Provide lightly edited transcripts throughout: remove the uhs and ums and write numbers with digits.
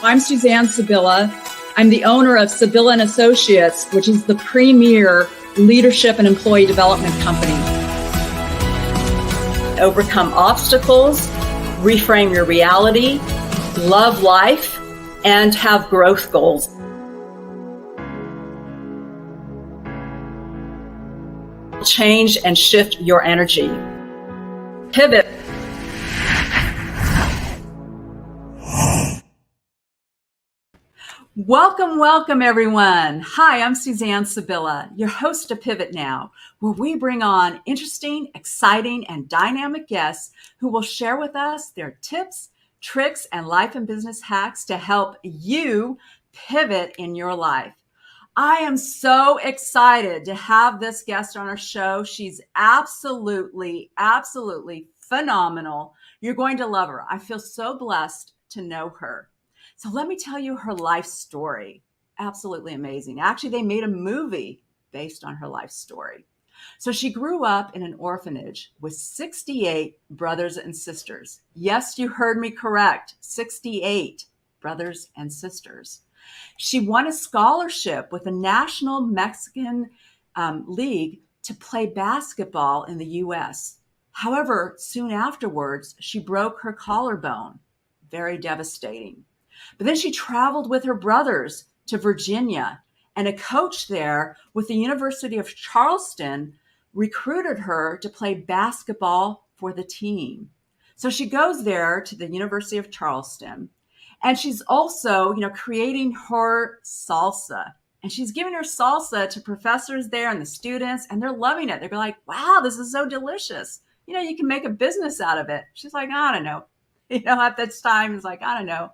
I'm Suzanne Sibylla. I'm the owner of Sibylla and Associates, which is the premier leadership and employee development company. Overcome obstacles, reframe your reality, love life, and have growth goals. Change and shift your energy. Pivot. Welcome, everyone. Hi, I'm Suzanne Sibylla, your host of Pivot Now, where we bring on interesting, exciting, and dynamic guests who will share with us their tips, tricks, and life and business hacks to help you pivot in your life. I am so excited to have this guest on our show. She's absolutely phenomenal. You're going to love her. I feel so blessed to know her. So let me tell you her life story. Absolutely amazing. Actually, they made a movie based on her life story. So she grew up in an orphanage with 68 brothers and sisters. Yes, you heard me correct. 68 brothers and sisters. She won a scholarship with the National Mexican League to play basketball in the U.S. However, soon afterwards, she broke her collarbone. Very devastating. But then she traveled with her brothers to Virginia, and a coach there with the University of Charleston recruited her to play basketball for the team. So she goes there to the University of Charleston, and she's also, creating her salsa. And she's giving her salsa to professors there and the students, and they're loving it. They're like, wow, this is so delicious. You can make a business out of it. She's like, I don't know. At that time, it's like, I don't know.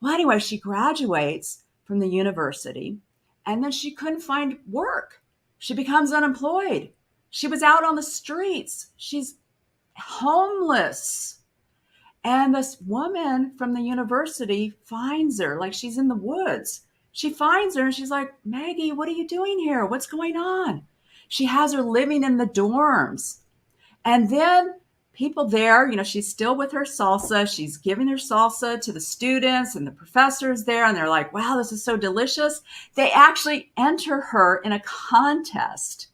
Well, anyway, she graduates from the university, and then she couldn't find work. She becomes unemployed. She was out on the streets. She's homeless. And this woman from the university finds her, like she's in the woods. She finds her and she's like, Maggie, what are you doing here? What's going on? She has her living in the dorms. And then people there, she's still with her salsa. She's giving her salsa to the students and the professors there. And they're like, wow, this is so delicious. They actually enter her in a contest.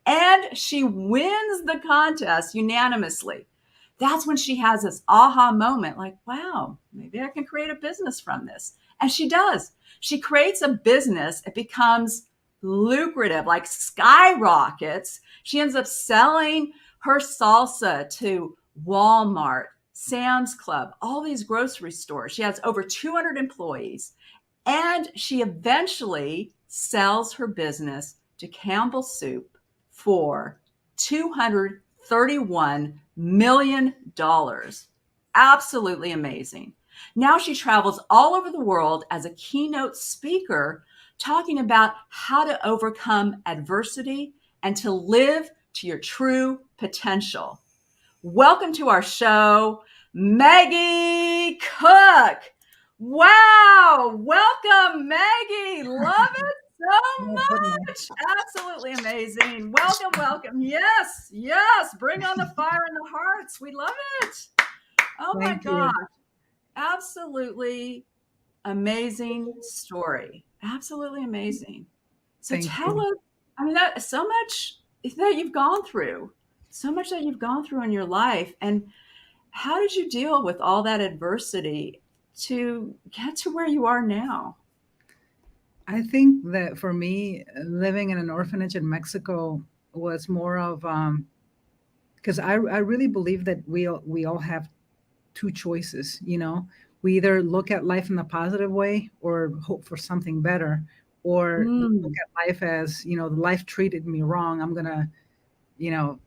And she wins the contest unanimously. That's when she has this aha moment, like, wow, maybe I can create a business from this. And she does. She creates a business. It becomes lucrative, like skyrockets. She ends up selling her salsa to Walmart, Sam's Club, all these grocery stores. She has over 200 employees, and she eventually sells her business to Campbell's Soup for $231 million. Absolutely amazing. Now she travels all over the world as a keynote speaker, talking about how to overcome adversity and to live to your true potential. Welcome to our show, Maggie Cook. Wow. Welcome, Maggie. Love it so much. Absolutely amazing. Welcome. Yes. Bring on the fire in the hearts. We love it. Oh my gosh. Absolutely amazing story. Absolutely amazing. So tell us, that's so much that you've gone through. So much that you've gone through in your life. And how did you deal with all that adversity to get to where you are now? I think that for me, living in an orphanage in Mexico was more of, because I really believe that we all have two choices, We either look at life in the positive way or hope for something better, or look at life as, life treated me wrong. I'm going to,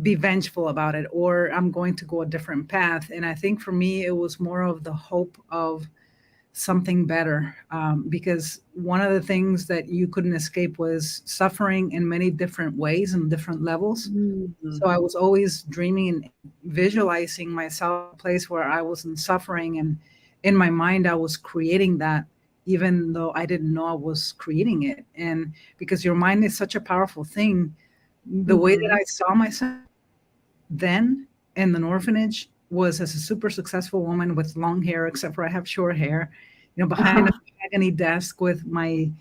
be vengeful about it, or I'm going to go a different path. And I think for me, it was more of the hope of something better, because one of the things that you couldn't escape was suffering in many different ways and different levels. Mm-hmm. So I was always dreaming and visualizing myself a place where I wasn't suffering. And in my mind, I was creating that, even though I didn't know I was creating it. And because your mind is such a powerful thing, the way that I saw myself then in an orphanage was as a super successful woman with long hair, except for I have short hair, behind a mahogany desk with my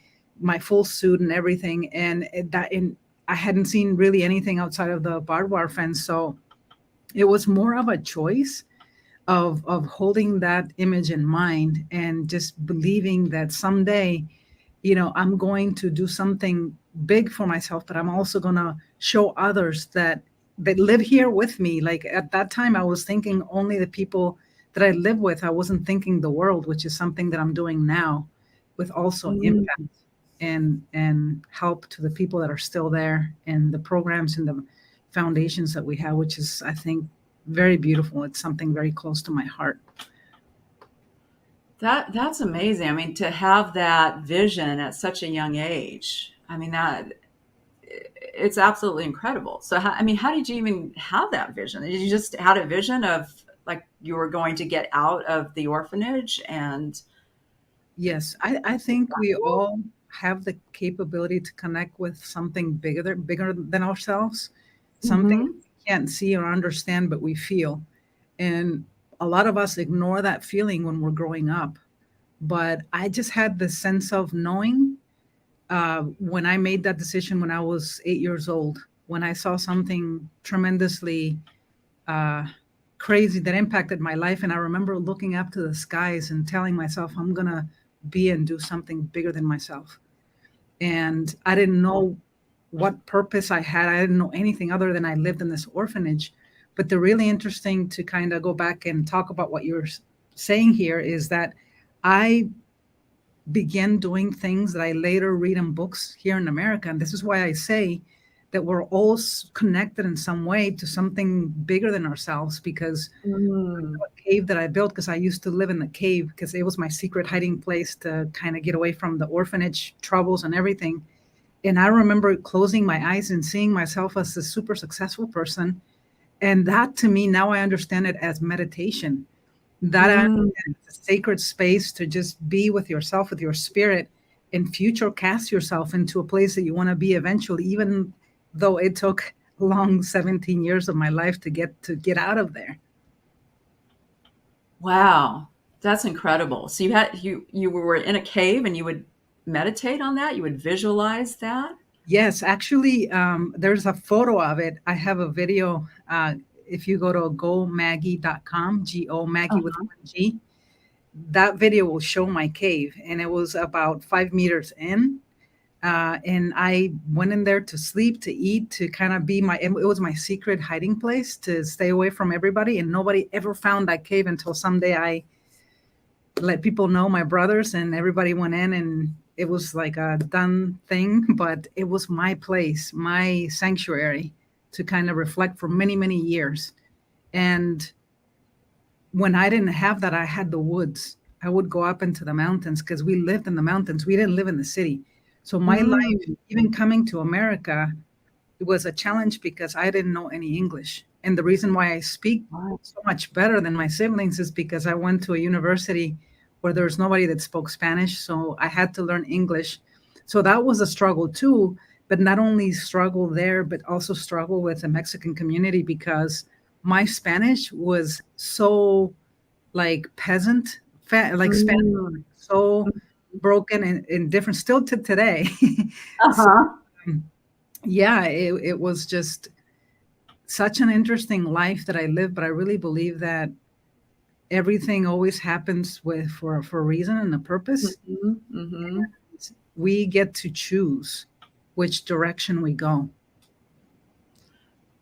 full suit and everything. And I hadn't seen really anything outside of the barbed wire fence. So it was more of a choice of holding that image in mind and just believing that someday, I'm going to do something big for myself, but I'm also going to show others that live here with me. Like at that time, I was thinking only the people that I live with. I wasn't thinking the world, which is something that I'm doing now with also impact and help to the people that are still there and the programs and the foundations that we have, which is, I think, very beautiful. It's something very close to my heart. That's amazing. I mean, to have that vision at such a young age, I mean, it's absolutely incredible. So, how did you even have that vision? Did you just had a vision of like you were going to get out of the orphanage? And yes, I think we all have the capability to connect with something bigger than ourselves, something we can't see or understand, but we feel. And a lot of us ignore that feeling when we're growing up. But I just had the sense of knowing when I made that decision when I was 8 years old, when I saw something tremendously crazy that impacted my life. And I remember looking up to the skies and telling myself, I'm going to be and do something bigger than myself. And I didn't know what purpose I had. I didn't know anything other than I lived in this orphanage. But the really interesting to kind of go back and talk about what you're saying here is that I began doing things that I later read in books here in America. And this is why I say that we're all connected in some way to something bigger than ourselves, because a cave that I built, because I used to live in the cave because it was my secret hiding place to kind of get away from the orphanage troubles and everything. And I remember closing my eyes and seeing myself as a super successful person. And that to me, now I understand it as meditation. That I understand it's a sacred space to just be with yourself, with your spirit, and future cast yourself into a place that you want to be eventually, even though it took long 17 years of my life to get out of there. Wow, that's incredible. So you were in a cave and you would meditate on that? You would visualize that? Yes, actually, there's a photo of it. I have a video. If you go to gomagie.com, Go Maggie with one G, that video will show my cave. And it was about 5 meters in. And I went in there to sleep, to eat, to kind of be it was my secret hiding place to stay away from everybody. And nobody ever found that cave until someday I let people know, my brothers, and everybody went in, and it was like a done thing, but it was my place, my sanctuary to kind of reflect for many, many years. And when I didn't have that, I had the woods. I would go up into the mountains because we lived in the mountains. We didn't live in the city. So my life, even coming to America, it was a challenge because I didn't know any English. And the reason why I speak so much better than my siblings is because I went to a university where there was nobody that spoke Spanish. So I had to learn English. So that was a struggle too, but not only struggle there, but also struggle with the Mexican community because my Spanish was so like peasant, Spanish, so broken and different still to today. Yeah, it was just such an interesting life that I lived, but I really believe that everything always happens for a reason and a purpose. We get to choose which direction we go.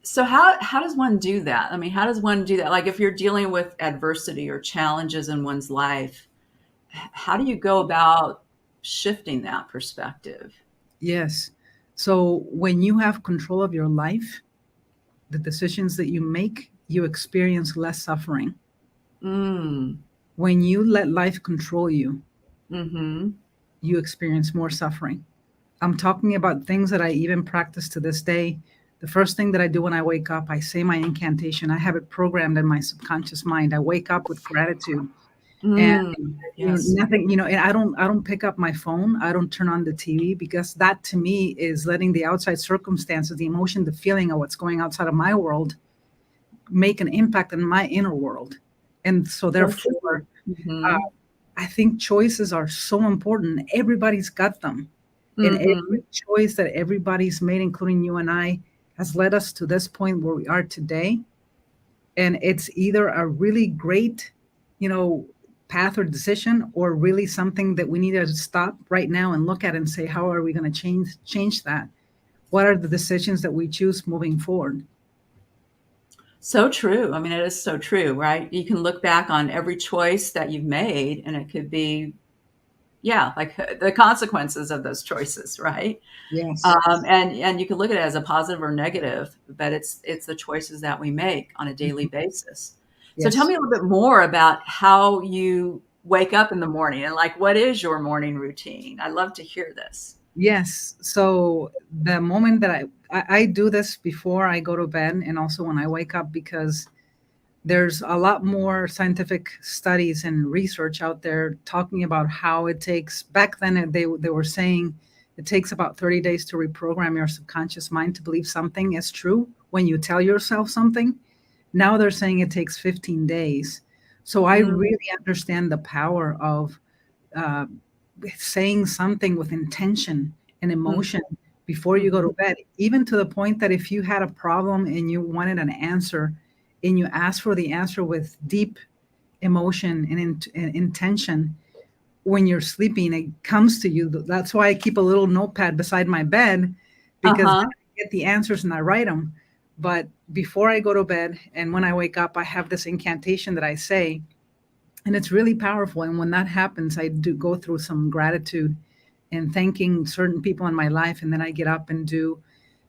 So how does one do that? I mean, how does one do that? Like if you're dealing with adversity or challenges in one's life, how do you go about shifting that perspective? Yes. So when you have control of your life, the decisions that you make, you experience less suffering. When you let life control you, you experience more suffering. I'm talking about things that I even practice to this day. The first thing that I do when I wake up, I say my incantation. I have it programmed in my subconscious mind. I wake up with gratitude. And nothing, and I don't pick up my phone. I don't turn on the TV because that to me is letting the outside circumstances, the emotion, the feeling of what's going outside of my world make an impact in my inner world. And so So true. therefore, uh, Mm-hmm. I think choices are so important. Everybody's got them. And Mm-hmm. every choice that everybody's made, including you and I, has led us to this point where we are today. And it's either a really great, you know, path or decision, or really something that we need to stop right now and look at and say, how are we going to change that? What are the decisions that we choose moving forward? So true. I mean, it is so true, right? You can look back on every choice that you've made, and it could be, yeah, like the consequences of those choices, right? Yes. And you can look at it as a positive or negative, but it's the choices that we make on a daily Mhm. basis. So tell Yes. me a little bit more about how you wake up in the morning and like what is your morning routine? I'd love to hear this. Yes. So the moment that I do this before I go to bed and also when I wake up, because there's a lot more scientific studies and research out there talking about how it takes, back then they were saying it takes about 30 days to reprogram your subconscious mind to believe something is true when you tell yourself something. Now they're saying it takes 15 days. So I Mm, really understand the power of uh, saying something with intention and mm, emotion before you go to mhm, bed, even to the point that if you had a problem and you wanted an answer and you ask for the answer with deep emotion and, and intention, when you're sleeping, it comes to you. That's why I keep a little notepad beside my bed, because uh-huh. then I get the answers and I write them. But before I go to bed and when I wake up, I have this incantation that I say, and it's really powerful. And when that happens, I do go through some gratitude and thanking certain people in my life, and then I get up and do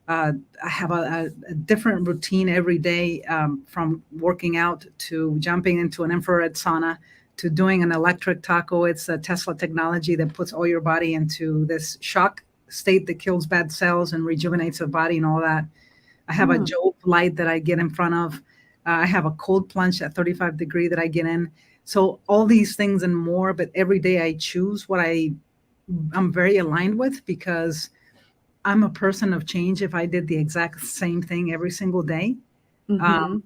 uh, I have a different routine every day, from working out to jumping into an infrared sauna to doing an electric taco. It's a Tesla technology that puts all your body into this shock state that kills bad cells and rejuvenates the body and all that. I have a Mm, Jove light that I get in front of. I have a cold plunge at 35-degree that I get in. So all these things and more, but every day I choose what I'm very aligned with, because I'm a person of change. If I did the exact same thing every single day, um, mhm,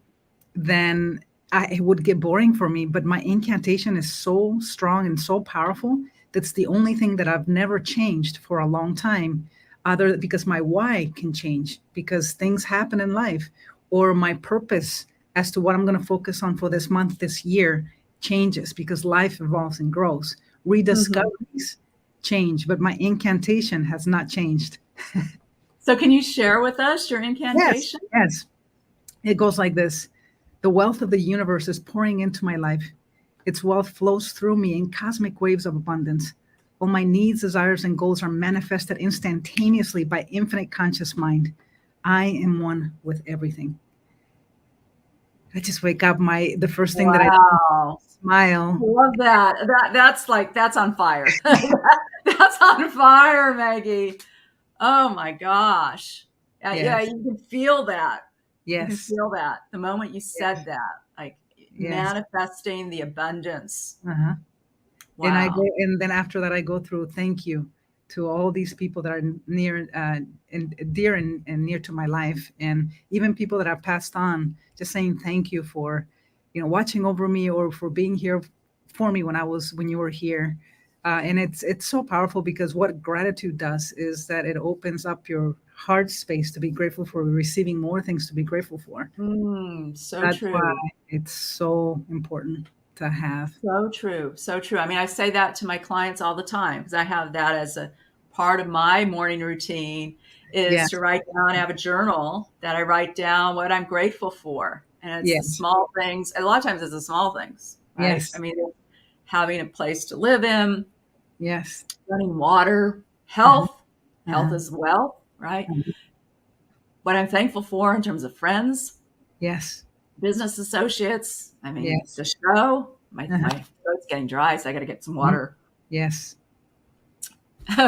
then it would get boring for me. But my incantation is so strong and so powerful. That's the only thing that I've never changed for a long time, other because my why can change because things happen in life, or my purpose as to what I'm going to focus on for this month, this year changes because life evolves and grows. mhm. Rediscoveries change, but my incantation has not changed. So can you share with us your Yes, incantation? yes. It goes like this: the wealth of the universe is pouring into my life. Its wealth flows through me in cosmic waves of abundance. All my needs, desires, and goals are manifested instantaneously by infinite conscious mind. I am one with everything. I just wake up, the first thing that I do is Wow. smile. Love that. That's like that's on fire. That's on fire, Maggie. Oh my gosh. Yeah, Yes, you can feel that. You can yes, feel that the moment you yes, said that, like yes. manifesting the abundance. Uh-huh. And I go, Wow. and then after that, I go through thank you to all these people that are near and dear and near to my life, and even people that have passed on. Just saying thank you for, watching over me or for being here for me when you were here. And it's so powerful because what gratitude does is that it opens up your heart space to be grateful for, receiving more things to be grateful for. So That's why true. it's so important to have. So true. So true. I mean, I say that to my clients all the time because I have that as a part of my morning routine is to Yes, write down, I have a journal that I write down what I'm grateful for. And it's the yes, small things. A lot of times it's the small things, right? I yes. mean, it's having a place to live in, Yes. running water, Uh-huh. health, health Uh-huh. as well, right? Uh-huh. What I'm thankful for in terms of friends, Yes. business associates. I mean, Yes. the show, Uh-huh. my throat's getting dry, so I got to get some Mhm. water. Yes.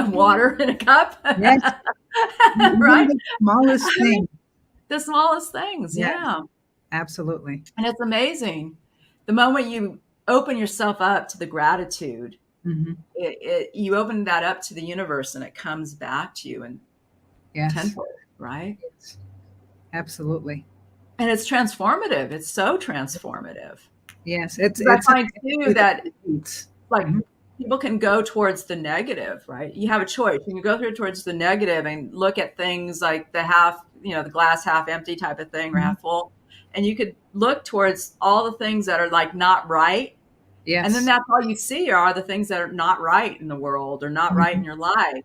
Water in a cup, Yes. Even right? the smallest I mean, thing. the smallest things, Yes, yeah. absolutely. And it's amazing. The moment you open yourself up to the gratitude, Hmm. you open that up to the universe and it comes back to you in Yes. tenfold, right? Yes. Absolutely. And it's transformative. It's so transformative. Yes, 'Cause I find too that it's like mhm. people can go towards the negative, right? You have a choice. You can go through towards the negative and look at things like the half, the glass half empty type of thing or Mhm. half full. And you could look towards all the things that are like not right. And then Yes. that's all you see are the things that are not right in the world or not right in Mhm. your life.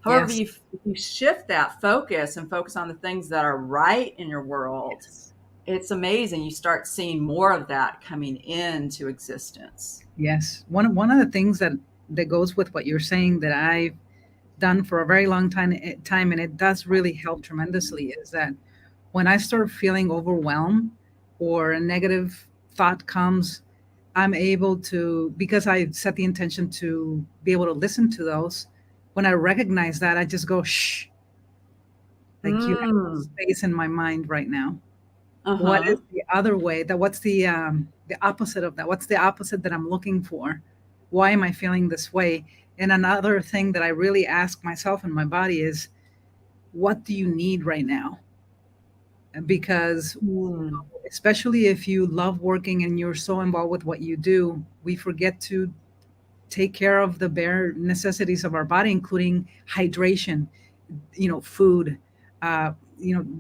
However, Yes. if you shift that focus and focus on the things that are right in your world, Yes. it's amazing. You start seeing more of that coming into existence. Yes. One of the things that goes with what you're saying that I've done for a very long time, and it does really help tremendously, is that when I start feeling overwhelmed or a negative thought comes, I'm able to, because I set the intention to be able to listen to those. When I recognize that, I just go, shh, like you have no Mm. space in my mind right now. What Uh-huh. is the other way? That what's the opposite of that? What's the opposite that I'm looking for? Why am I feeling this way? And another thing that I really ask myself and my body is, what do you need right now? Because Mm. especially if you love working and you're so involved with what you do, we forget to take care of the bare necessities of our body, including hydration, food,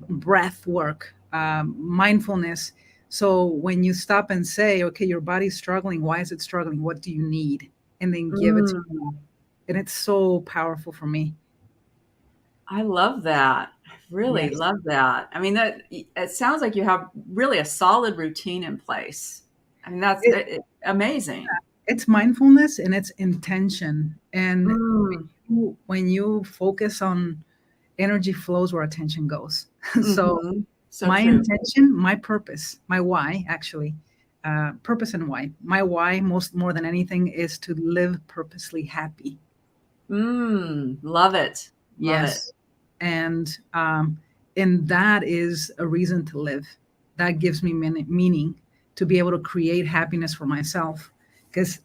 breath work, mindfulness. So when you stop and say, okay, your body's struggling, why is it struggling? What do you need? And then give it to you. Mm. And it's so powerful for me. I love that. I really Yes. love that. I mean, that it sounds like you have really a solid routine in place. I mean, that's It, amazing. it's mindfulness and it's intention. And Mm. when you focus on energy flows where attention goes. So Mhm. So my true. intention, my purpose, my why, actually, purpose and why. My why, most more than anything, is to live purposely happy. Love it. Love it. Yes, and that is a reason to live. That gives me meaning to be able to create happiness for myself. Because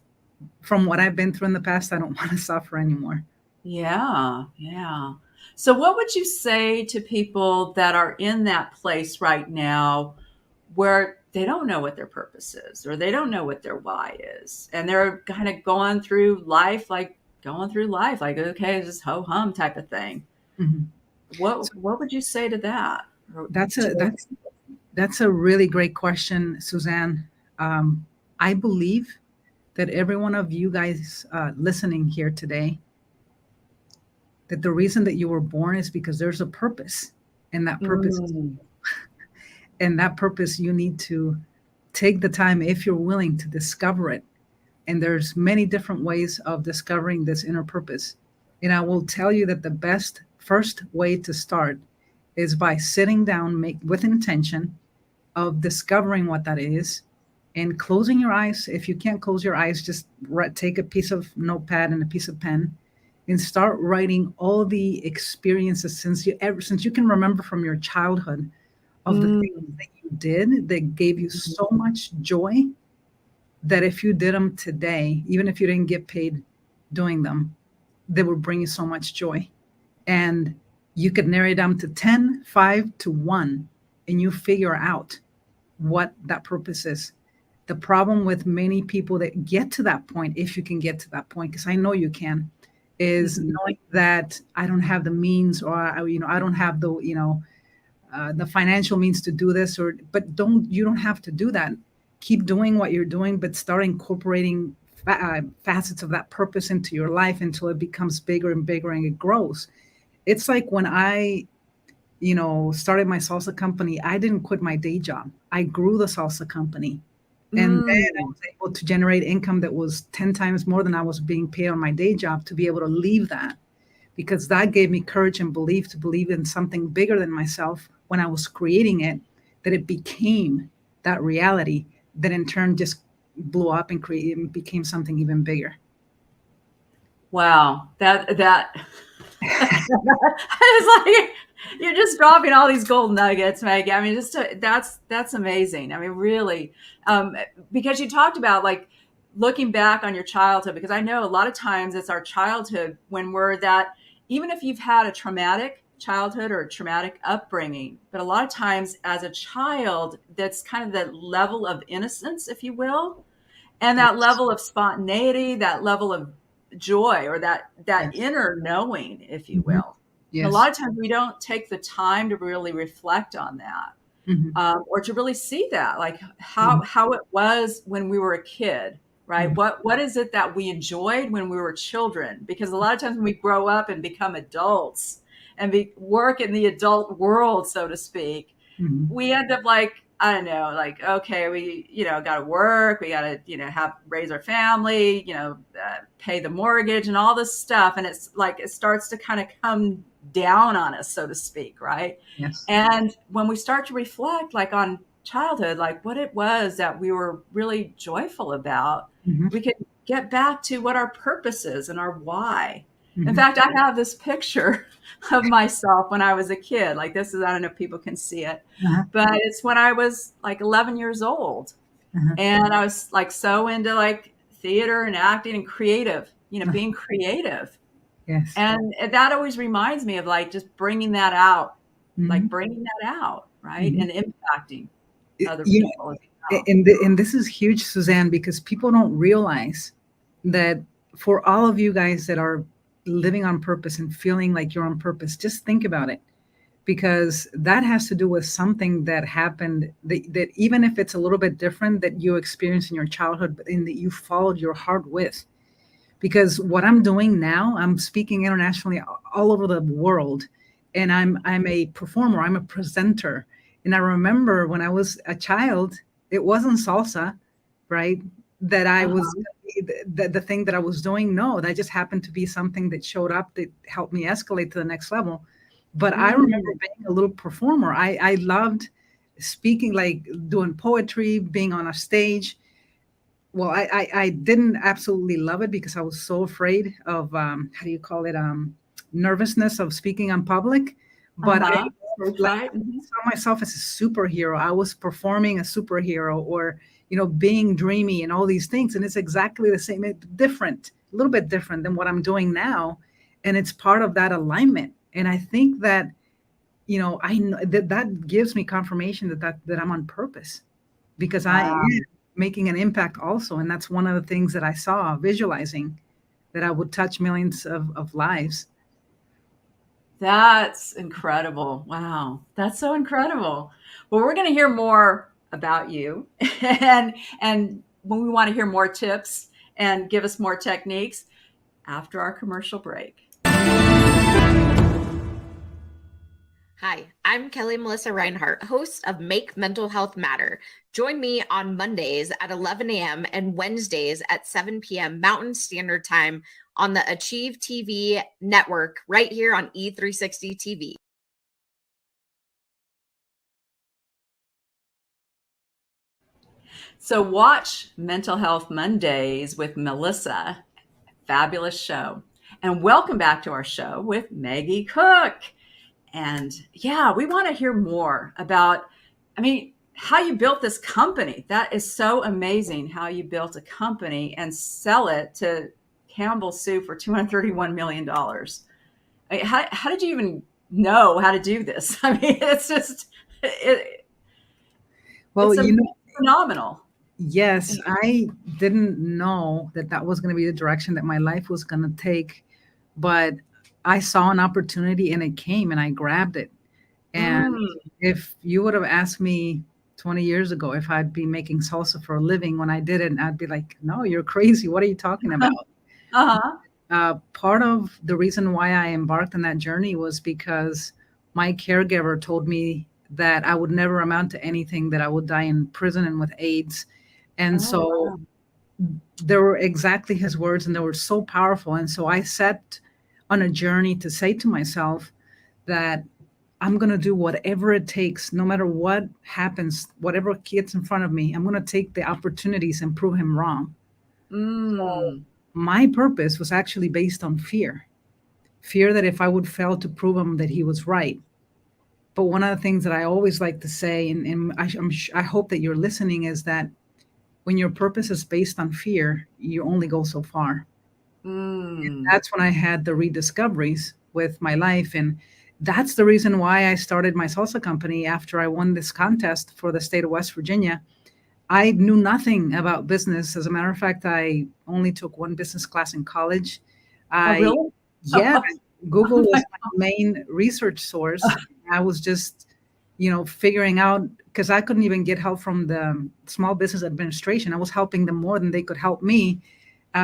from what I've been through in the past, I don't want to suffer anymore. Yeah, yeah. So what would you say to people that are in that place right now where they don't know what their purpose is or they don't know what their why is and they're kind of going through life like okay, just ho hum type of thing. Mhm. So What would you say to that? Or that's to a that's that's a really great question, Suzanne. I believe that every one of you guys listening here today, that the reason that you were born is because there's a purpose, and that purpose is, Mm, and that purpose you need to take the time, if you're willing, to discover it. And there's many different ways of discovering this inner purpose. And I will tell you that the best first way to start is by sitting down, make with intention of discovering what that is, and closing your eyes. If you can't close your eyes, just take a piece of notepad and a piece of pen and start writing all the experiences since you can remember from your childhood, of the things mm, that you did that gave you so much joy, that if you did them today, even if you didn't get paid doing them, they would bring you so much joy. And you could narrow it down to 10, 5 to 1, and you figure out what that purpose is. The problem with many people that get to that point, if you can get to that point, because I know you can, is mhm. knowing that I don't have the means, or I don't have the financial means to do this, or but you don't have to do that. Keep doing what you're doing, but start incorporating facets of that purpose into your life until it becomes bigger and bigger and it grows. It's like when I started my salsa company, I didn't quit my day job. I grew the salsa company. And then I Mm, was able to generate income that was 10 times more than I was being paid on my day job, to be able to leave that, because that gave me courage and belief to believe in something bigger than myself when I was creating it, that it became that reality that in turn just blew up and became something even bigger. wow, that it's like you're just dropping all these gold nuggets, Maggie. I mean, that's amazing. I mean, really, because you talked about like looking back on your childhood. Because I know a lot of times it's our childhood when we're that. Even if you've had a traumatic childhood or a traumatic upbringing. But a lot of times as a child, that's kind of the level of innocence, if you will, and that Yes. level of spontaneity, that level of joy, or that Yes. inner knowing, if you Mhm. will. And a Yes. lot of times we don't take the time to really reflect on that, Mhm. or to really see that, like Mhm. how it was when we were a kid, right? Mhm. What is it that we enjoyed when we were children? Because a lot of times when we grow up and become adults and work in the adult world, so to speak, Mhm. we end up like, I don't know, like, okay, we, got to work, we got to, raise our family, pay the mortgage and all this stuff. And it's like, it starts to kind of come down on us, so to speak. Right. Yes. And when we start to reflect, like on childhood, like what it was that we were really joyful about, Mhm. we could get back to what our purpose is and our why. In Mhm. fact, I have this picture of myself when I was a kid. Like this is, I don't know if people can see it, Uh-huh. but it's when I was like 11 years old. Uh-huh. And I was like so into like theater and acting and creative, Uh-huh. being creative. Yes. And that always reminds me of like just bringing that out, like Mhm. bringing that out, right? Mhm. And impacting other You know, people as well. and this is huge, Suzanne, because people don't realize that for all of you guys that are living on purpose and feeling like you're on purpose, just think about it, because that has to do with something that happened that even if it's a little bit different that you experienced in your childhood, but in that you followed your heart with. Because what I'm doing now, I'm speaking internationally all over the world, and I'm a performer, I'm a presenter. And I remember when I was a child, it wasn't salsa, right? That I was Uh-huh. the thing that I was doing. No, that just happened to be something that showed up that helped me escalate to the next level. But I remember Mm. being a little performer. I loved speaking, like doing poetry, being on a stage. Well, I didn't absolutely love it because I was so afraid of how do you call it, nervousness of speaking in public. But I Uh-huh. Stage like fright. Mhm. saw myself as a superhero. I was performing a superhero, or being dreamy and all these things. And it's exactly the same, different, a little bit different than what I'm doing now, and it's part of that alignment. And I think that I know that gives me confirmation that I'm on purpose, because I am Wow. making an impact also. And that's one of the things that I saw, visualizing that I would touch millions of lives. That's incredible. Wow. That's so incredible. Well, we're going to hear more about you and when we want to hear more tips and give us more techniques after our commercial break. Hi, I'm Kelly Melissa Reinhart, host of Make Mental Health Matter. Join me on Mondays at 11 a.m. and Wednesdays at 7 p.m. Mountain Standard Time on the Achieve TV network right here on E360 TV. So watch Mental Health Mondays with Melissa. Fabulous show. And welcome back to our show with Maggie Cook. And yeah, we want to hear more about, how you built this company. That is so amazing how you built a company and sell it to Campbell's Soup for $231 million. How did you even know how to do this? It's just, Well, it's phenomenal. yes, I didn't know that that was going to be the direction that my life was going to take, but I saw an opportunity and it came and I grabbed it. And Mm. if you would have asked me 20 years ago if I'd be making salsa for a living when I did it, I'd be like, no, you're crazy. What are you talking about? Uh-huh. Part of the reason why I embarked on that journey was because my caregiver told me that I would never amount to anything, that I would die in prison and with AIDS. And Oh, so wow. they were exactly his words, and they were so powerful. And so I set on a journey to say to myself that I'm going to do whatever it takes, no matter what happens, whatever gets in front of me. I'm going to take the opportunities and prove him wrong. So Mm. my purpose was actually based on fear that if I would fail to prove him that he was right. But one of the things that I always like to say, and I hope that you're listening, is that when your purpose is based on fear, you only go so far. Mm. That's when I had the rediscoveries with my life. And that's the reason why I started my salsa company after I won this contest for the state of West Virginia. I knew nothing about business. As a matter of fact, I only took one business class in college. Oh, really? Yeah, Google was my main research source. I was just, figuring out, because I couldn't even get help from the Small Business Administration. I was helping them more than they could help me,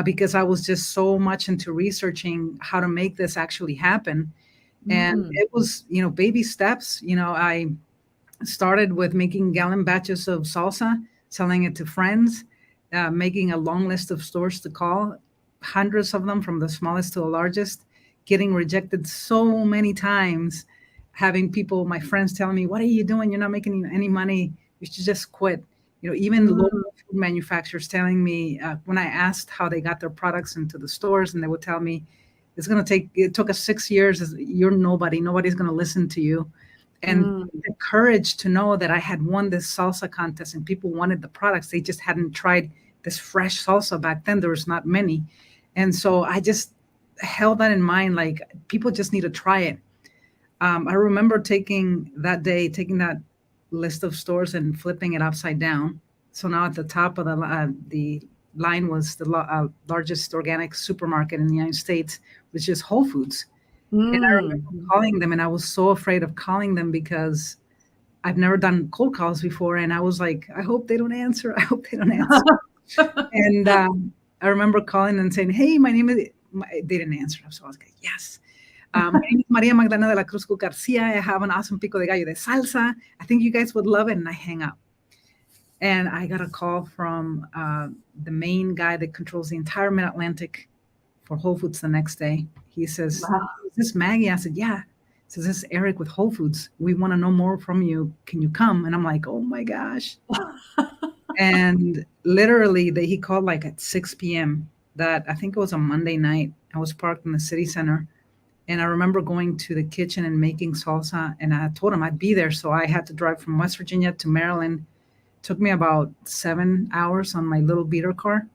because I was just so much into researching how to make this actually happen. And it was, baby steps. I started with making gallon batches of salsa, selling it to friends, making a long list of stores to call, hundreds of them from the smallest to the largest, getting rejected so many times, having people, my friends telling me, what are you doing? You're not making any money. You should just quit. Even local food manufacturers telling me, when I asked how they got their products into the stores, and they would tell me, it took us 6 years. You're nobody. Nobody's going to listen to you. And the courage to know that I had won this salsa contest and people wanted the products. They just hadn't tried this fresh salsa back then. There was not many. And so I just held that in mind, like, people just need to try it. I remember taking that list of stores and flipping it upside down. So now at the top of the line was the largest organic supermarket in the United States, which is Whole Foods. And I remember calling them, and I was so afraid of calling them because I've never done cold calls before. And I was like, I hope they don't answer. I hope they don't answer. And I remember calling and saying, hey, my name is, they didn't answer. So I was like, yes. My name is Maria Magdalena de la Cruz Garcia. I have an awesome pico de gallo de salsa. I think you guys would love it. And I hang up. And I got a call from the main guy that controls the entire Mid-Atlantic for Whole Foods the next day. He says, wow. Is this Maggie? I said, yeah. He says, this is Eric with Whole Foods. We want to know more from you. Can you come? And I'm like, oh my gosh. And literally he called like at 6 p.m. that I think it was a Monday night. I was parked in the city center. And I remember going to the kitchen and making salsa. And I told him I'd be there. So I had to drive from West Virginia to Maryland. It took me about 7 hours on my little beater car.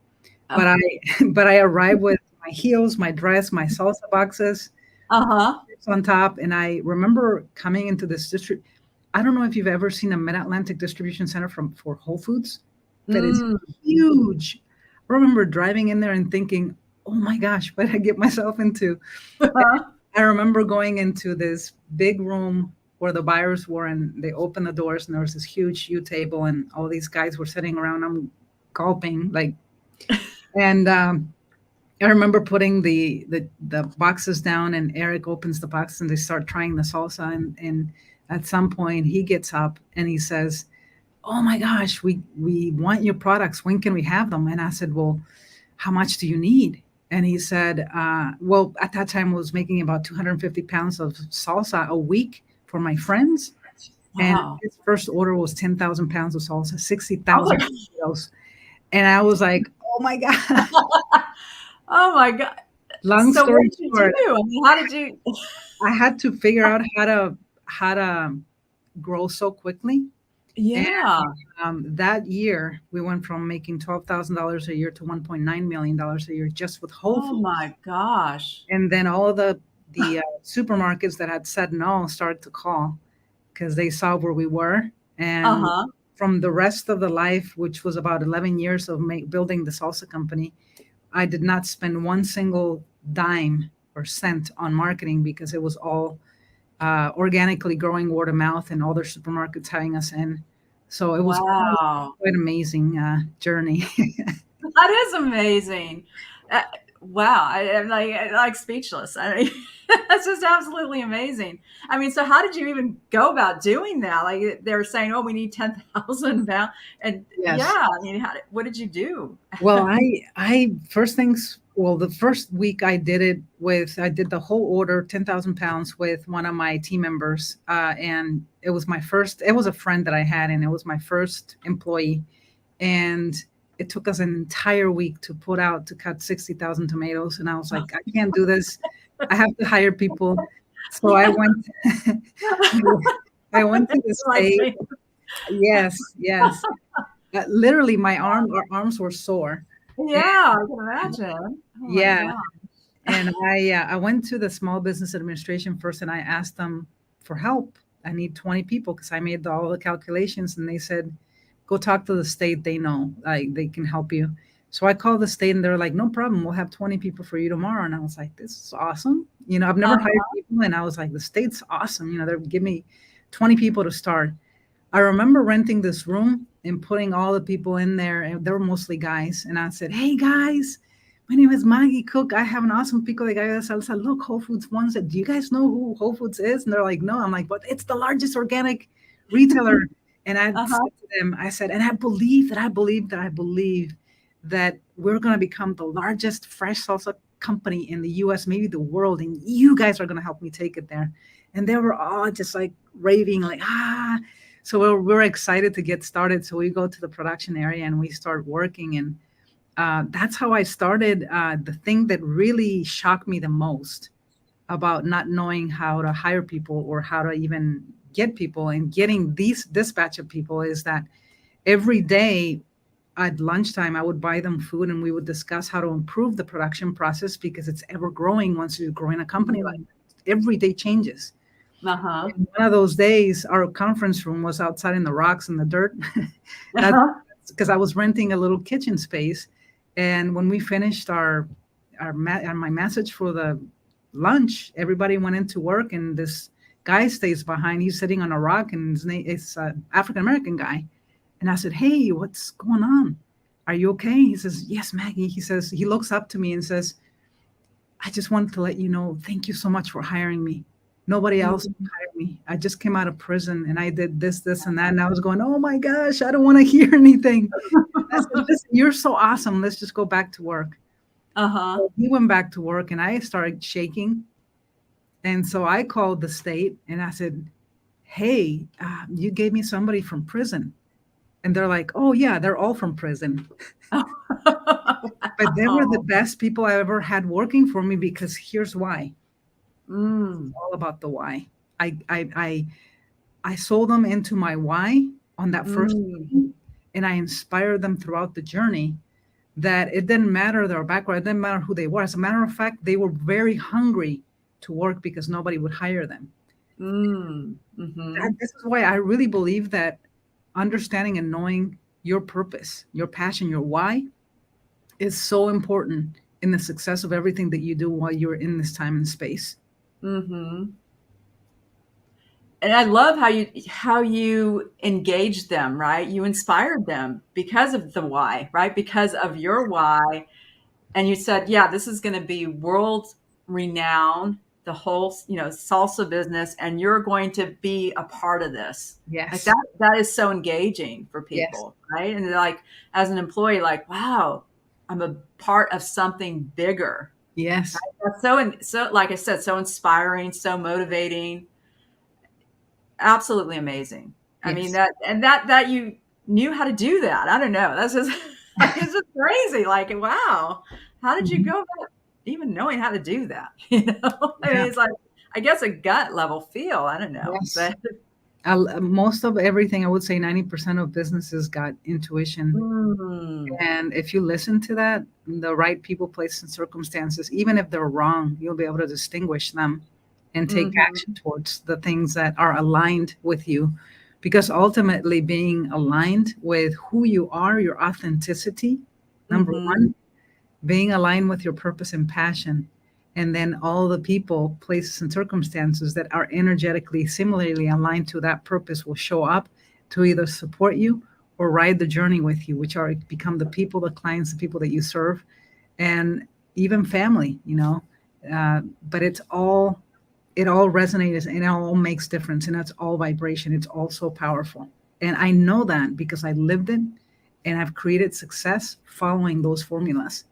Okay. But I arrived with my heels, my dress, my salsa boxes on top. And I remember coming into this district. I don't know if you've ever seen a Mid-Atlantic distribution center for Whole Foods. That is huge. I remember driving in there and thinking, oh my gosh, what did I get myself into? I remember going into this big room where the buyers were, and they opened the doors, and there was this huge U table, and all these guys were sitting around. I'm gulping, like, and I remember putting the boxes down, and Eric opens the box, and they start trying the salsa, and at some point he gets up and he says, oh my gosh, we want your products. When can we have them? And I said, well, how much do you need? And he said, well, at that time I was making about 250 pounds of salsa a week for my friends. Wow. And his first order was 10,000 pounds of salsa, 60,000 kilos. And I was like, oh my God. Oh my God. Long story short. I mean, how did you? I had to figure out how to grow so quickly. Yeah. And, that year we went from making $12,000 a year to $1.9 million a year just with Whole Foods. Oh my gosh. And then all the supermarkets that had said no started to call because they saw where we were. And from the rest of the life, which was about 11 years of building the salsa company, I did not spend one single dime or cent on marketing because it was all organically growing, word of mouth, and other supermarkets having us in. So it was quite an amazing journey. That is amazing. Wow. I'm like speechless. I mean, that's just absolutely amazing. I mean, so how did you even go about doing that? Like they were saying, oh, we need 10,000 pounds. And yes. Yeah, I mean, what did you do? Well, the first week I did the whole order, 10,000 pounds with one of my team members. And it was a friend that I had, and it was my first employee. And it took us an entire week to cut 60,000 tomatoes. And I was like, I can't do this. I have to hire people. So I went to the state. Yes. Literally our arms were sore. Yeah, I can imagine. Yeah. And I went to the Small Business Administration first, and I asked them for help. I need 20 people because I made all the calculations, and they said, go talk to the state. They know, like, they can help you. So I called the state, and they're like, no problem. We'll have 20 people for you tomorrow. And I was like, this is awesome. I've never hired people, and I was like, the state's awesome. They're giving me 20 people to start. I remember renting this room and putting all the people in there, and they were mostly guys. And I said, hey guys, my name is Magie Cook. I have an awesome pico de gallo de salsa. Look, Whole Foods One said, do you guys know who Whole Foods is? And they're like, no. I'm like, but it's the largest organic retailer. And I said to them, I said, and I believe that we're going to become the largest fresh salsa company in the US, maybe the world. And you guys are going to help me take it there. And they were all just like raving, like, So we're excited to get started. So we go to the production area and we start working. And that's how I started. The thing that really shocked me the most about not knowing how to hire people or how to even get people and getting this batch of people is that every day at lunchtime, I would buy them food and we would discuss how to improve the production process because it's ever growing once you're growing a company like that. Every day changes. Uh-huh. And one of those days, our conference room was outside in the rocks and the dirt. That's because I was renting a little kitchen space. And when we finished my message for the lunch, everybody went into work, and this guy stays behind. He's sitting on a rock, and his name is an African-American guy. And I said, hey, what's going on? Are you okay? He says, yes, Maggie. He says, he looks up to me and says, I just wanted to let you know, thank you so much for hiring me. Nobody else hired me. I just came out of prison and I did this, and that. And I was going, oh my gosh, I don't want to hear anything. I said, listen, you're so awesome. Let's just go back to work. So he went back to work and I started shaking. And so I called the state and I said, hey, you gave me somebody from prison. And they're like, oh yeah, they're all from prison. But they were the best people I ever had working for me because here's why. It's all about the why. I sold them into my why on that first meeting, and I inspired them throughout the journey that it didn't matter their background, it didn't matter who they were. As a matter of fact, they were very hungry to work because nobody would hire them. This is why I really believe that understanding and knowing your purpose, your passion, your why is so important in the success of everything that you do while you're in this time and space. And I love how you engaged them, right? You inspired them because of the why, right? Because of your why. And you said, yeah, this is going to be world renowned, the whole, salsa business, and you're going to be a part of this. Yes. Like that is so engaging for people, right? And they're like, as an employee, like, wow, I'm a part of something bigger. Yes. That's so, like I said, so inspiring, so motivating. Absolutely amazing. I mean, that you knew how to do that. I don't know. That's just, it's just crazy. Like, wow, how did you go about even knowing how to do that? I mean, it's like, I guess a gut level feel. I don't know. Yes. But most of everything, I would say 90% of businesses got intuition. And if you listen to that, the right people, places, and circumstances, even if they're wrong, you'll be able to distinguish them and take action towards the things that are aligned with you. Because ultimately being aligned with who you are, your authenticity, number one, being aligned with your purpose and passion, and then all the people, places, and circumstances that are energetically similarly aligned to that purpose will show up to either support you or ride the journey with you, which are become the people, the clients, the people that you serve, and even family, but it all resonates and it all makes difference, and it's all vibration. It's all so powerful. And I know that because I lived it and I've created success following those formulas.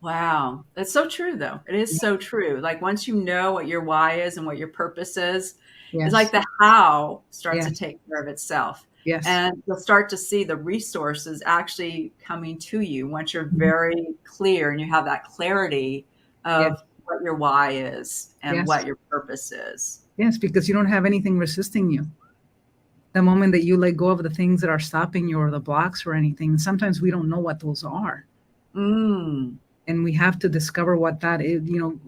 wow, that's so true, though. It is so true. Like once you know what your why is and what your purpose is, it's like the how starts to take care of itself. Yes. And you'll start to see the resources actually coming to you once you're very clear and you have that clarity of what your why is and what your purpose is. Yes, because you don't have anything resisting you. The moment that you let go of the things that are stopping you or the blocks or anything, sometimes we don't know what those are. And we have to discover what that is,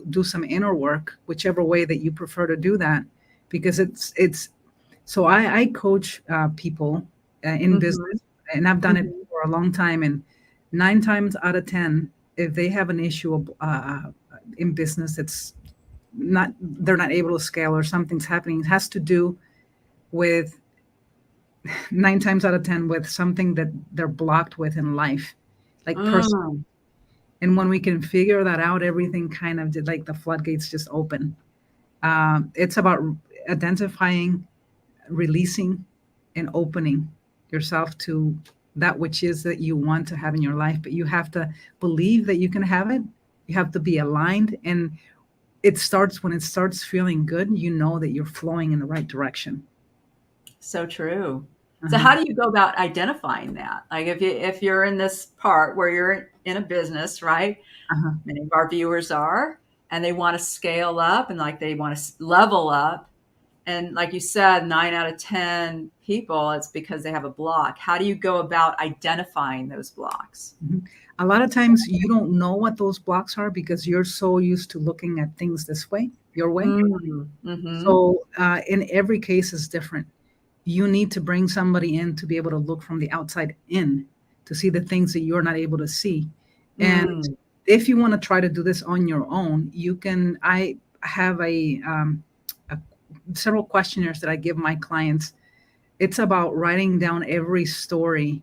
do some inner work, whichever way that you prefer to do that, because so I coach people in business, and I've done it for a long time. And 9 times out of 10, if they have an issue in business, they're not able to scale or something's happening. It has to do with 9 times out of 10 with something that they're blocked with in life, like personal. And when we can figure that out, everything kind of like the floodgates just open. It's about identifying, releasing, and opening yourself to that which is that you want to have in your life. But you have to believe that you can have it. You have to be aligned. And it starts when it starts feeling good, that you're flowing in the right direction. So true. So how do you go about identifying that? Like if you're in this part where you're in a business, right? Many of our viewers are, and they want to scale up and like they want to level up. And like you said, 9 out of 10 people, it's because they have a block. How do you go about identifying those blocks? A lot of times you don't know what those blocks are because you're so used to looking at things this way, your way. So in every case is different. You need to bring somebody in to be able to look from the outside in to see the things that you're not able to see. And if you want to try to do this on your own, you can. I have several questionnaires that I give my clients. It's about writing down every story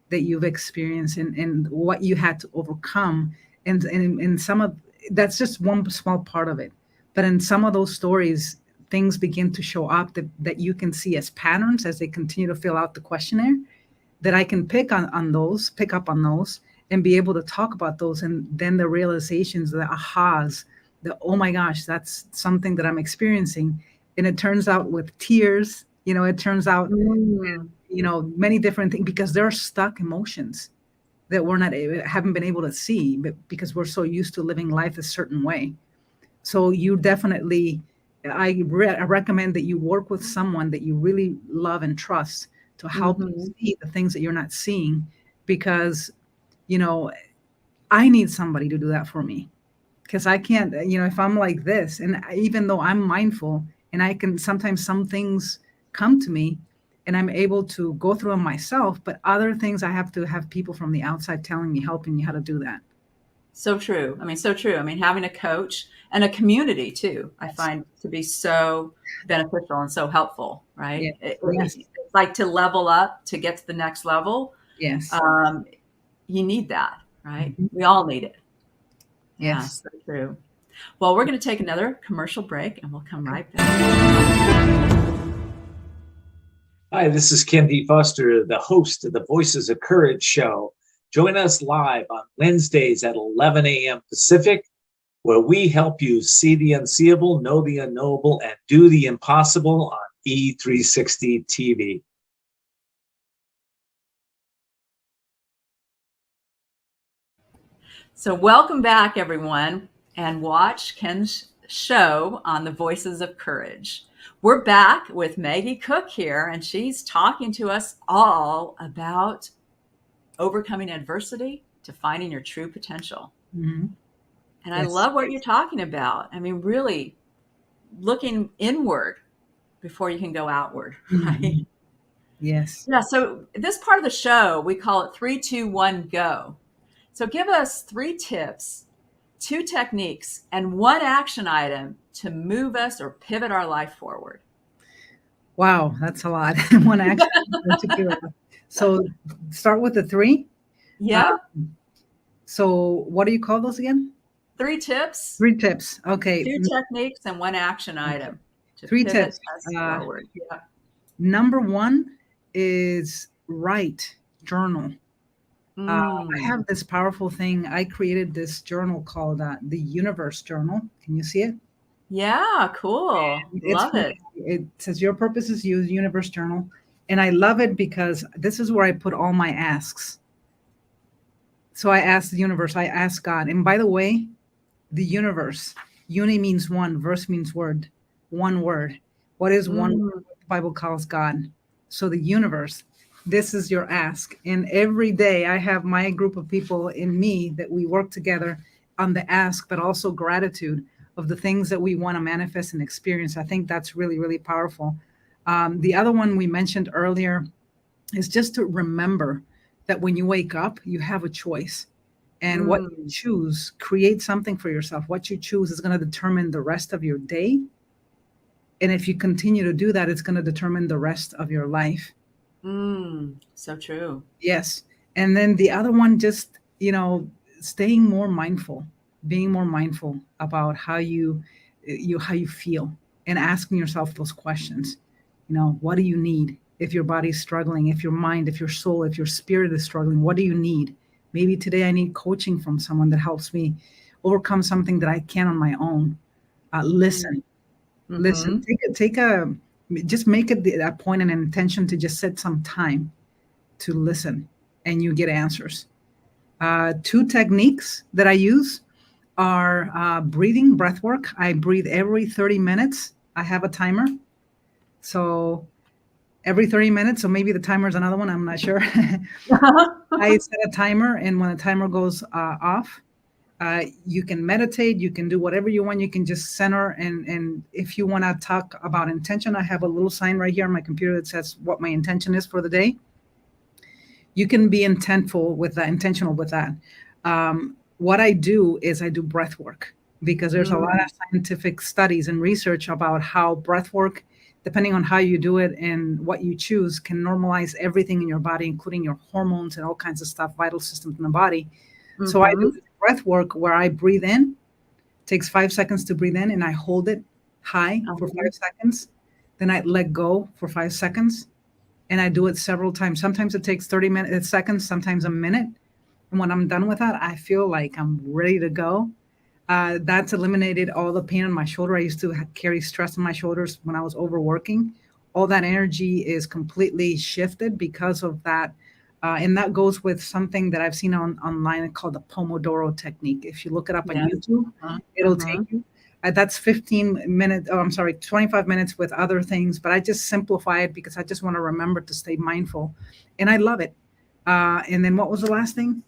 that you've experienced and what you had to overcome. And some of that's just one small part of it. But in some of those stories, things begin to show up that you can see as patterns as they continue to fill out the questionnaire, that I can pick up on those and be able to talk about those. And then the realizations, the ahas, oh my gosh, that's something that I'm experiencing. And it turns out with tears, it turns out, many different things, because there are stuck emotions that haven't been able to see, but because we're so used to living life a certain way. So you definitely, I recommend that you work with someone that you really love and trust to help you see the things that you're not seeing, because, I need somebody to do that for me, because I can't, if I'm like this, and even though I'm mindful and I can, sometimes some things come to me and I'm able to go through them myself, but other things I have to have people from the outside telling me, helping me how to do that. So true. So true. Having a coach and a community too, I find to be so beneficial and so helpful, right? Yes. It's like to level up, to get to the next level. Yes. You need that, right? We all need it. Yes. Yeah, so true. Well, we're going to take another commercial break and we'll come right back. Hi, this is Ken D. Foster, the host of the Voices of Courage show. Join us live on Wednesdays at 11 a.m. Pacific, where we help you see the unseeable, know the unknowable, and do the impossible on E360 TV. So welcome back, everyone, and watch Ken's show on the Voices of Courage. We're back with Maggie Cook here, and she's talking to us all about overcoming adversity to finding your true potential. And I love what you're talking about. Really looking inward before you can go outward, right? Yes. Yeah. So this part of the show, we call it 3, 2, 1, go. So give us 3 tips, 2 techniques, and 1 action item to move us or pivot our life forward. Wow, that's a lot. 1 action. So start with the 3. Yeah. So what do you call those again? 3 tips. 3 tips. Okay. 2 techniques and 1 action item. To 3 pivot tips. us forward. Yeah. Number 1 is write, journal. I have this powerful thing. I created this journal called the Universe Journal. Can you see it? Yeah, cool. Love it. It says your purpose is you, Universe Journal. And I love it because this is where I put all my asks. So I ask the universe, I ask God. And by the way, the universe, uni means one, verse means word, one word. What is one word? The Bible calls God. So the universe, this is your ask. And every day I have my group of people in me that we work together. on the ask, but also gratitude of the things that we want to manifest and experience. I think that's really, really powerful. The other one we mentioned earlier is just to remember that when you wake up, you have a choice. And what you choose, create something for yourself. What you choose is going to determine the rest of your day. And if you continue to do that, it's going to determine the rest of your life. So true. Yes. And then the other one, just, staying more mindful, being more mindful about how you feel and asking yourself those questions. What do you need? If your body's struggling, if your mind, if your soul, if your spirit is struggling, what do you need? Maybe today I need coaching from someone that helps me overcome something that I can't on my own. Listen, listen, just make it a point and an intention to just set some time to listen, and you get answers. 2 techniques that I use are breathing, breath work. I breathe every 30 minutes. I have a timer. So every 30 minutes, so maybe the timer is another one, I'm not sure. I set a timer, and when the timer goes off, you can meditate, you can do whatever you want. You can just center, and if you want to talk about intention, I have a little sign right here on my computer that says what my intention is for the day. You can be intentional with that. What I do is I do breath work, because there's a lot of scientific studies and research about how breath work, depending on how you do it and what you choose, can normalize everything in your body, including your hormones and all kinds of stuff, vital systems in the body. So I do breath work where I breathe in, takes 5 seconds to breathe in, and I hold it high for 5 seconds. Then I let go for 5 seconds, and I do it several times. Sometimes it takes 30 seconds, sometimes a minute. And when I'm done with that, I feel like I'm ready to go. That's eliminated all the pain on my shoulder. I used to carry stress on my shoulders when I was overworking. All that energy is completely shifted because of that. And that goes with something that I've seen online called the Pomodoro technique. If you look it up on YouTube, it'll take you. That's 25 minutes with other things, but I just simplify it because I just want to remember to stay mindful. And I love it. And then what was the last thing?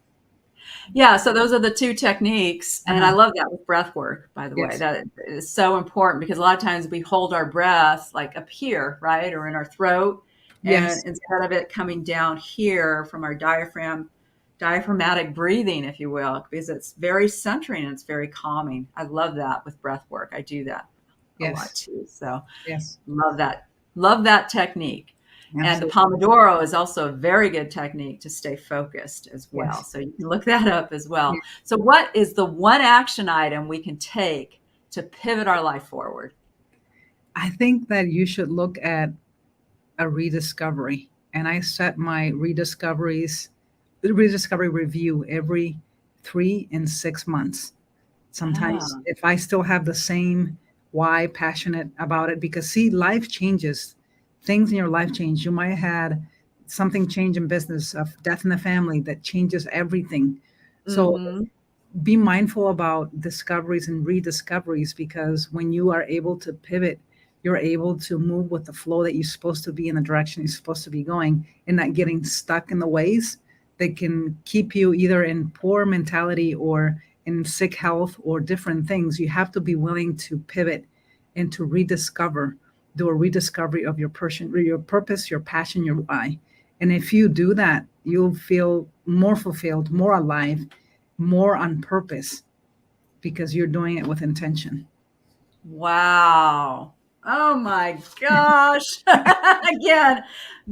Yeah, so those are the 2 techniques, and I love that with breath work, by the way. That is so important, because a lot of times we hold our breath like up here, right, or in our throat, and instead of it coming down here from our diaphragmatic breathing, if you will, because it's very centering and it's very calming. I love that with breath work. I do that a lot too. So love that technique. Absolutely. And the Pomodoro is also a very good technique to stay focused as well. So you can look that up as well. So what is the one action item we can take to pivot our life forward? I think that you should look at a rediscovery. And I set my rediscovery review every 3 and 6 months. Sometimes if I still have the same why, passionate about it, because life changes. Things in your life change. You might have had something change in business, of death in the family that changes everything. So be mindful about discoveries and rediscoveries, because when you are able to pivot, you're able to move with the flow that you're supposed to be in, the direction you're supposed to be going, and not getting stuck in the ways that can keep you either in poor mentality or in sick health or different things. You have to be willing to pivot and to do a rediscovery of your purpose, your passion, your why. And if you do that, you'll feel more fulfilled, more alive, more on purpose, because you're doing it with intention. Wow. Oh my gosh. Again,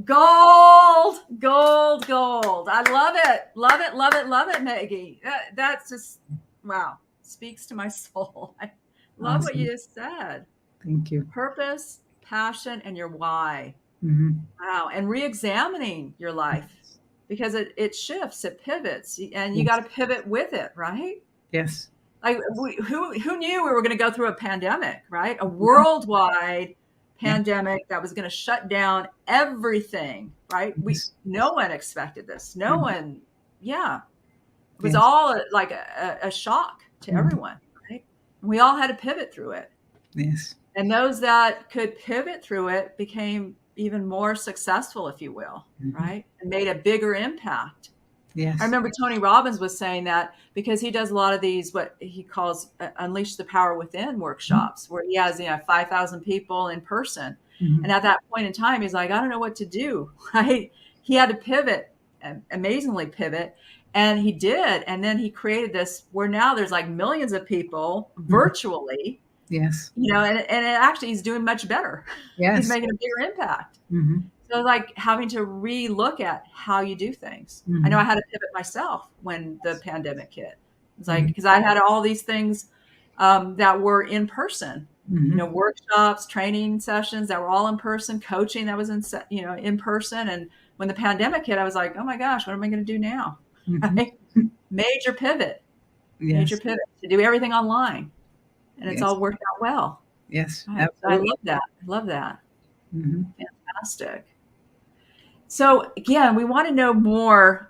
gold. I love it, Maggie. That's just, wow, speaks to my soul. I love what you just said. Thank you. Purpose, passion, and your why. Wow. And re-examining your life, because it shifts, it pivots, and you got to pivot with it, right? Yes. Like who knew we were going to go through a pandemic, right? A worldwide pandemic that was going to shut down everything, right? No one expected this. No one. Yeah. It was all like a shock to everyone, right? We all had to pivot through it. Yes. And those that could pivot through it became even more successful, if you will, right? And made a bigger impact. Yes. I remember Tony Robbins was saying that because he does a lot of these, what he calls Unleash the Power Within workshops, where he has, 5,000 people in person. Mhm. And at that point in time, he's like, I don't know what to do. Right? He had to pivot, amazingly pivot. And he did. And then he created this where now there's like millions of people virtually, Yes. and it actually he's doing much better. Yes. He's making a bigger impact. Mhm. So like having to re-look at how you do things. I know I had to pivot myself when the pandemic hit. It's like, because I had all these things that were in person, workshops, training sessions that were all in person, coaching that was in person. And when the pandemic hit, I was like, oh my gosh, what am I going to do now? Right? Major pivot to do everything online. And it's all worked out well. Yes. Right. I love that. I love that. Mm-hmm. Fantastic. So again, we want to know more.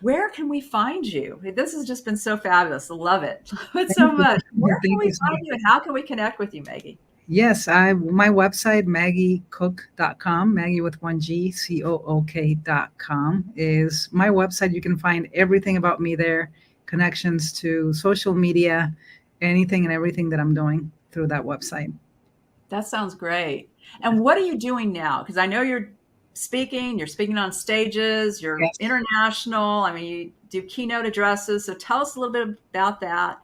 Where can we find you? This has just been so fabulous. I love it. Love it so much. Where can we find you and how can we connect with you, Maggie? Yes, my website, MaggieCook.com, Maggie with one G, COOK.com is my website. You can find everything about me there, connections to social media, anything and everything that I'm doing through that website. That sounds great. And what are you doing now? Because I know you're speaking on stages, you're international. I mean, you do keynote addresses. So tell us a little bit about that.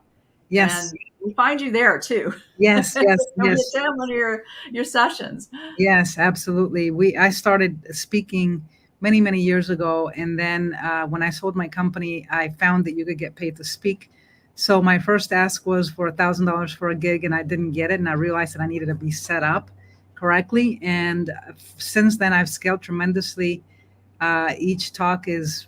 Yes. And we find you there too. Yes, yes, yes. Attend one of your sessions. Yes, absolutely. I started speaking many, many years ago. And then when I sold my company, I found that you could get paid to speak. So my first ask was for $1,000 for a gig, and I didn't get it. And I realized that I needed to be set up correctly. And since then, I've scaled tremendously. Each talk is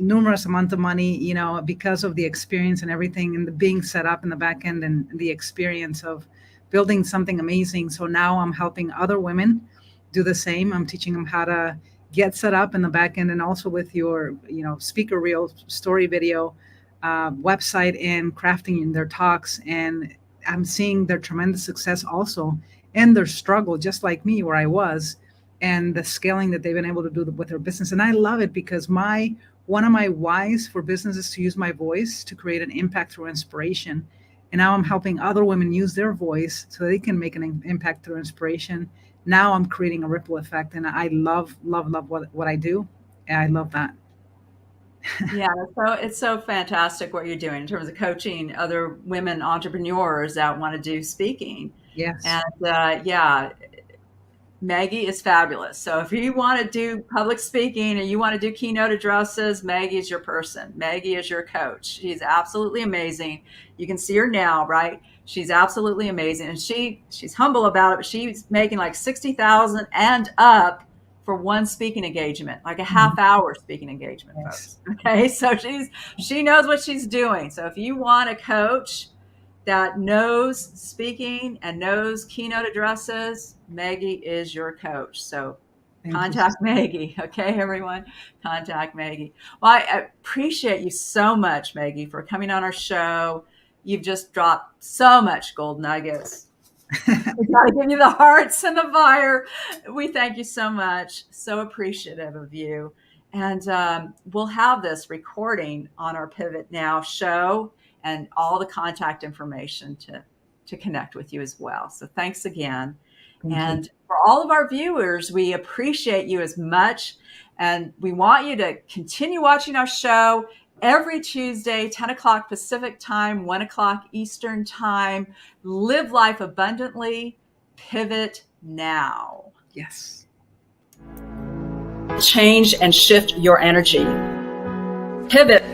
numerous amount of money, because of the experience and everything and the being set up in the back end and the experience of building something amazing. So now I'm helping other women do the same. I'm teaching them how to get set up in the back end, and also with your, speaker reel, story video, website, and crafting their talks. And I'm seeing their tremendous success also, and their struggle, just like me, where I was, and the scaling that they've been able to do with their business. And I love it because one of my whys for business is to use my voice to create an impact through inspiration. And now I'm helping other women use their voice so they can make an impact through inspiration. Now I'm creating a ripple effect, and I love what I do. And I love that. Yeah, so it's so fantastic what you're doing in terms of coaching other women entrepreneurs that want to do speaking. Yes. And Maggie is fabulous. So if you want to do public speaking and you want to do keynote addresses, Maggie is your person. Maggie is your coach. She's absolutely amazing. You can see her now, right? She's absolutely amazing. And she's humble about it, but she's making like $60,000 and up for one speaking engagement, like a half-hour speaking engagement, folks. Okay, so she knows what she's doing. So if you want a coach that knows speaking and knows keynote addresses, Maggie is your coach. So contact Maggie. Okay, everyone, contact Maggie. Well, I appreciate you so much, Maggie, for coming on our show. You've just dropped so much gold nuggets. We got to give you the hearts and the fire. We thank you so much. So appreciative of you. And we'll have this recording on our Pivot Now show and all the contact information to connect with you as well. So thanks again. And for all of our viewers, we appreciate you as much. And we want you to continue watching our show every Tuesday, 10 o'clock Pacific time, 1 o'clock Eastern time. Live life abundantly. Pivot now. Yes. Change and shift your energy. Pivot